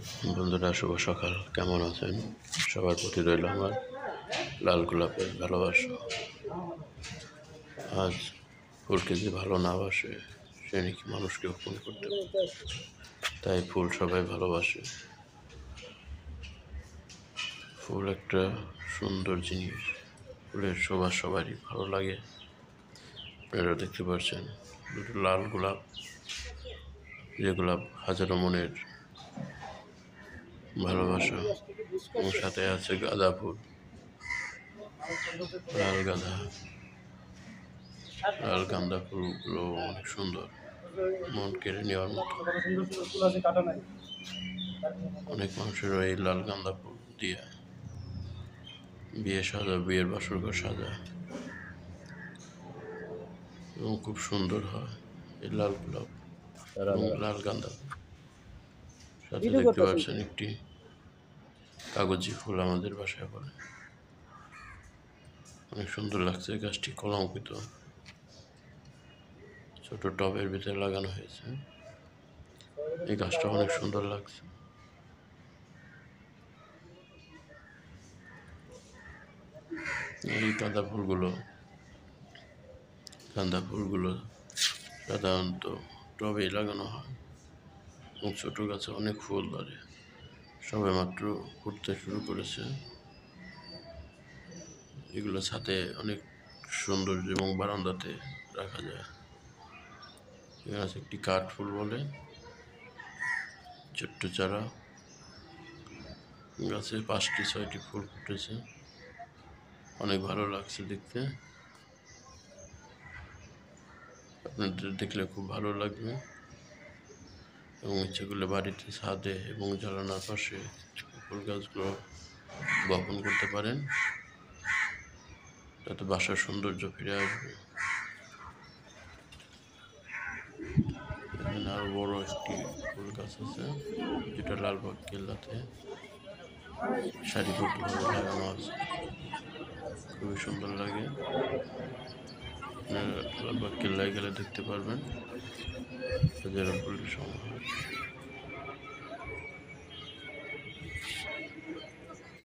বন্ধুরা, শুভ সকাল। কেমন আছেন? সবার প্রতি রইল আমার লাল গোলাপের ভালোবাসা। আজ ফুলকে যে ভালো না বাসে সে নাকি মানুষকে খুন করতে পারে। তাই ফুল সবাই ভালোবাসে। ফুল একটা সুন্দর জিনিস। ফুলের শোভা সবারই ভালো লাগে। আপনারা দেখতে পাচ্ছেন দুটো লাল গোলাপ, যে গোলাপ হাজারো মনের ভালোবাসা, এবং সাথে আছে গাঁদা ফুল, লাল গাঁদা, লাল গাঁদা ফুলগুলো অনেক সুন্দর, মন কেড়ে নেওয়ার মতো। অনেক মানুষেরও এই লাল গাঁদা ফুল দিয়ে বিয়ে সাজা, বিয়ের বাসরঘর সাজা, এবং খুব সুন্দর হয় এই লাল গোলাপ এবং লাল গাঁদা। সাথে দেখতে পাচ্ছেন একটি কাগজি ফুল আমাদের বাসায় বলে, অনেক সুন্দর লাগছে। গাছটি কলঙ্কিত, ছোট টবের ভিতরে লাগানো হয়েছে। এই গাছটা অনেক সুন্দর লাগছে। এই গাঁদা ফুলগুলো সাধারণত টবেই লাগানো হয়, এবং ছোট গাছে অনেক ফুল ধরে। সবে মাত্র ফুটতে শুরু করেছে। এগুলো ছাদে অনেক সুন্দর এবং বারান্দাতে রাখা যায়। এখানে আছে একটি কাঠ ফুল বলে, ছোট্ট চারা। গাছে 5টি-6টি ফুল ফুটেছে, অনেক ভালো লাগছে দেখতে। আপনাদের দেখলে খুব ভালো লাগবে, এবং ইচ্ছে করলে বাড়িতে ছাদে এবং জানালার পাশে ফুল গাছগুলো বপন করতে পারেন, যাতে বাসার সৌন্দর্য ফিরে আসবে। এখানে আরো বড় একটি ফুল গাছ আছে, যেটা লালবাগ কেল্লাতে সারিবদ্ধভাবে লাগানো আছে, খুবই সুন্দর লাগে। লালবাগ কেল্লায় গেলে দেখতে পারবেন হাজারো ফুলের সমাহার।